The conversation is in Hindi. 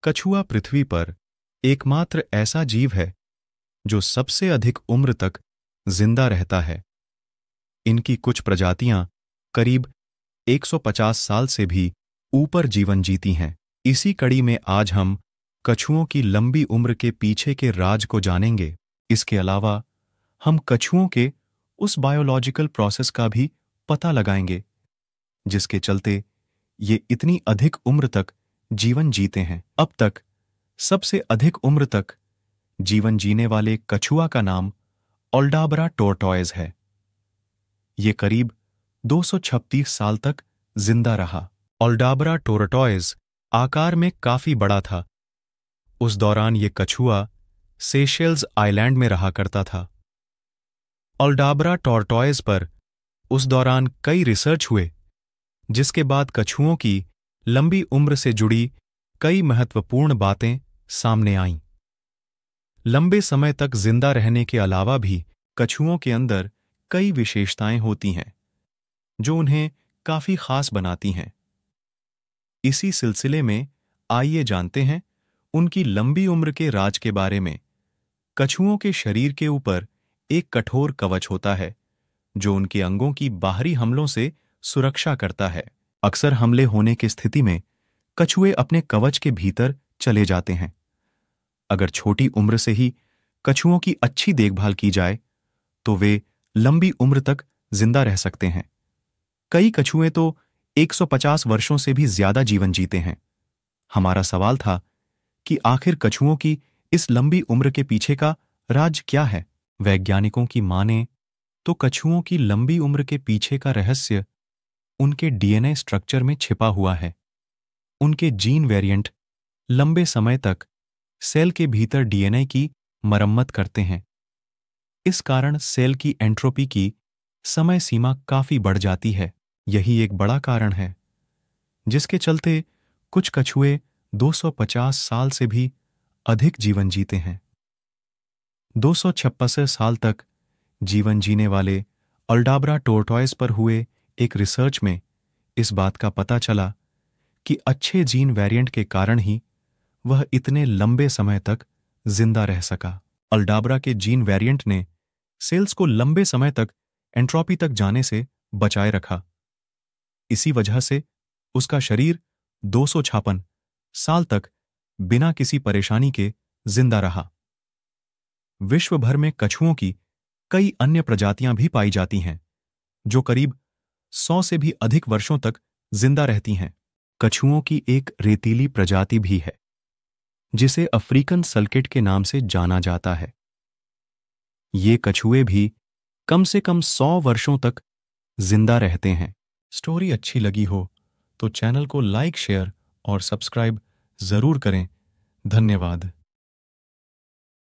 कछुआ पृथ्वी पर एकमात्र ऐसा जीव है जो सबसे अधिक उम्र तक जिंदा रहता है। इनकी कुछ प्रजातियां करीब 150 साल से भी ऊपर जीवन जीती हैं। इसी कड़ी में आज हम कछुओं की लंबी उम्र के पीछे के राज को जानेंगे। इसके अलावा हम कछुओं के उस बायोलॉजिकल प्रोसेस का भी पता लगाएंगे जिसके चलते ये इतनी अधिक उम्र तक जीवन जीते हैं। अब तक सबसे अधिक उम्र तक जीवन जीने वाले कछुआ का नाम ऑल्डाब्रा टोर्टॉयज है। ये करीब 236 साल तक जिंदा रहा। ऑल्डाब्रा टोर्टॉयज आकार में काफी बड़ा था। उस दौरान ये कछुआ सेशेल्स आइलैंड में रहा करता था। ऑल्डाब्रा टोर्टॉयज पर उस दौरान कई रिसर्च हुए, जिसके बाद कछुओं की लंबी उम्र से जुड़ी कई महत्वपूर्ण बातें सामने आईं। लंबे समय तक जिंदा रहने के अलावा भी कछुओं के अंदर कई विशेषताएं होती हैं जो उन्हें काफी खास बनाती हैं। इसी सिलसिले में आइए जानते हैं उनकी लंबी उम्र के राज के बारे में। कछुओं के शरीर के ऊपर एक कठोर कवच होता है जो उनके अंगों की बाहरी हमलों से सुरक्षा करता है। अक्सर हमले होने की स्थिति में कछुए अपने कवच के भीतर चले जाते हैं। अगर छोटी उम्र से ही कछुओं की अच्छी देखभाल की जाए तो वे लंबी उम्र तक जिंदा रह सकते हैं। कई कछुए तो 150 वर्षों से भी ज्यादा जीवन जीते हैं। हमारा सवाल था कि आखिर कछुओं की इस लंबी उम्र के पीछे का राज क्या है? वैज्ञानिकों की माने तो कछुओं की लंबी उम्र के पीछे का रहस्य उनके डीएनए स्ट्रक्चर में छिपा हुआ है। उनके जीन वेरिएंट लंबे समय तक सेल के भीतर डीएनए की मरम्मत करते हैं। इस कारण सेल की एंट्रोपी की समय सीमा काफी बढ़ जाती है। यही एक बड़ा कारण है जिसके चलते कुछ कछुए 250 साल से भी अधिक जीवन जीते हैं। 256 साल तक जीवन जीने वाले ऑल्डाब्रा टोर्टॉयज पर हुए एक रिसर्च में इस बात का पता चला कि अच्छे जीन वेरिएंट के कारण ही वह इतने लंबे समय तक जिंदा रह सका। ऑल्डाब्रा के जीन वेरिएंट ने सेल्स को लंबे समय तक एंट्रोपी तक जाने से बचाए रखा। इसी वजह से उसका शरीर 256 साल तक बिना किसी परेशानी के जिंदा रहा। विश्व भर में कछुओं की कई अन्य प्रजातियां भी पाई जाती हैं जो करीब 100 से भी अधिक वर्षों तक जिंदा रहती हैं। कछुओं की एक रेतीली प्रजाति भी है जिसे अफ्रीकन सल्केट के नाम से जाना जाता है। ये कछुए भी कम से कम 100 वर्षों तक जिंदा रहते हैं। स्टोरी अच्छी लगी हो तो चैनल को लाइक, शेयर और सब्सक्राइब जरूर करें। धन्यवाद।